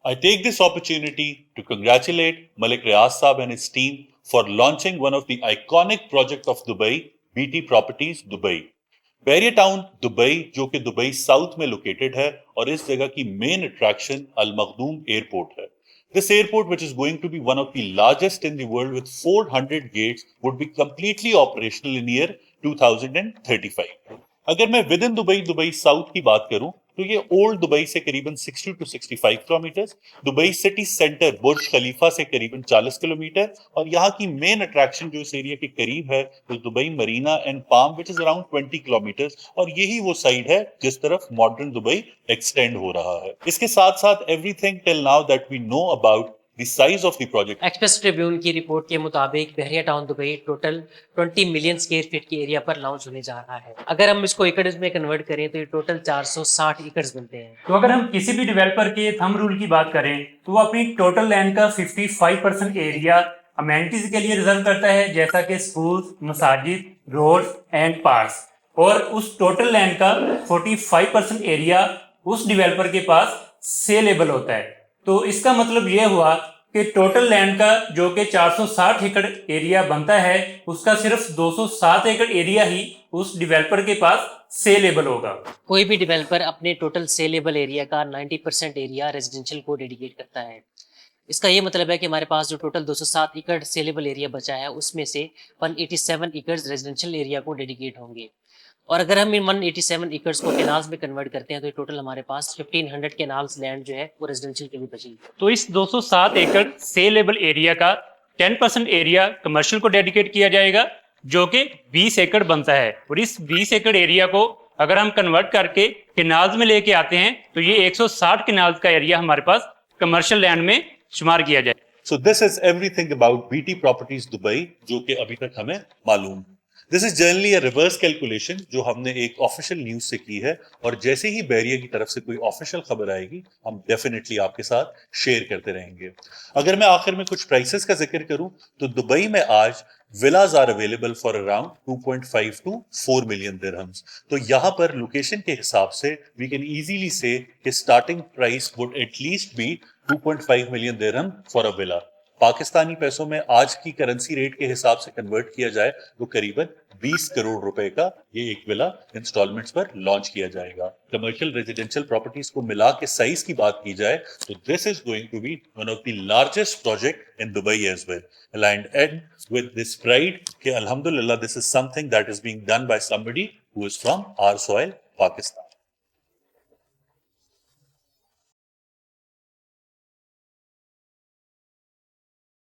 I take this opportunity to congratulate Malik Riaz Saab and his team for launching one of the iconic projects of Dubai, BT Properties Dubai. Barrier town Dubai जो कि Dubai south में located है और इस जगह की main attraction अल Makhdoom airport है. This airport, which is going to be one of the largest in the world with 400 gates, would be completely operational in year 2035. अगर मैं with in Dubai Dubai south की बात करूं तो ये ओल्ड दुबई से करीबन 60 to 65 kilometre, Dubai city centre Burj Khalifa से करीबन 40 किलोमीटर और यहाँ की मेन अट्रैक्शन जो इस एरिया के करीब है तो Dubai Marina and palm which is around 20 kilometre और यही वो साइड है जिस तरफ मॉडर्न दुबई एक्सटेंड हो रहा है. इसके साथ साथ everything till now that we know about the size of the project. Express Tribune की रिपोर्ट के मुताबिक Bahria Town Dubai total 20 million square feet के एरिया पर लॉन्च होने जा रहा है. अगर हम इसको एकड़ में कन्वर्ट करें तो ये टोटल 460 एकड़ बनते हैं. तो अगर हम किसी भी डेवलपर के थंब रूल की बात करें तो वो अपनी टोटल लैंड का 55% एरिया अमेनिटीज के लिए रिजर्व करता है, जैसा कि स्कूल, मसाजिद, रोड्स एंड पार्क्स, और उस टोटल लैंड का 45% एरिया उस डेवलपर के पास सेलेबल होता है. तो इसका मतलब ये हुआ कि टोटल लैंड का जो कि 460 एकड़ एरिया बनता है उसका सिर्फ 207 एकड़ एरिया ही उस डेवलपर के पास सेलेबल होगा. कोई भी डेवलपर अपने टोटल सेलेबल एरिया का 90% एरिया रेजिडेंशियल को डेडिकेट करता है. इसका ये मतलब है कि हमारे पास जो टोटल 207 एकड़ सेलेबल एरिया बचा है उसमें से 187 एकड़ रेजिडेंशियल एरिया को डेडिकेट होंगे. और अगर हम इन 187 एकर्स को कैनाल्स में कन्वर्ट करते हैं तो टोटल हमारे पास 1500 कैनाल्स लैंड जो है वो रेजिडेंशियल के लिए बचेगी. तो इस 207 एकड़ सेलेबल एरिया का 10% एरिया कमर्शियल को डेडिकेट किया जाएगा जो कि 20 एकड़ बनता है. और इस 20 एकड़ एरिया को अगर हम कन्वर्ट करके कैनाल्स में लेके आते हैं तो ये 160 कैनाल्स का एरिया हमारे पास कमर्शियल लैंड में शुमार किया जाए. So this is everything about BT Properties Dubai जो कि अभी तक हमें मालूम. This is generally a reverse calculation जो हमने एक ऑफिशियल न्यूज से की है और जैसे ही बैरियर की तरफ से कोई ऑफिशियल खबर आएगी हम डेफिनेटली आपके साथ शेयर करते रहेंगे. अगर मैं आखिर में कुछ प्राइसेस का जिक्र करूं तो दुबई में आज villas are available for around 2.5 to 4 million dirhams. तो यहाँ पर लोकेशन के हिसाब से we can easily say कि starting price would at least be 2.5 million dirham for a villa. Pakistani पैसों में आज की करेंसी रेट के हिसाब से कन्वर्ट किया जाए तो करीबन 20 करोड़ रुपए का ये एक विला इंस्टॉलमेंट्स पर लॉन्च किया जाएगा. कमर्शियल रेजिडेंशियल प्रॉपर्टीज को मिला के साइज की बात की जाए तो this is going to be one of the largest project in Dubai as well. And and with this pride कि अल्हम्दुलिल्लाह this is something that is being done by somebody who is from our soil Pakistan.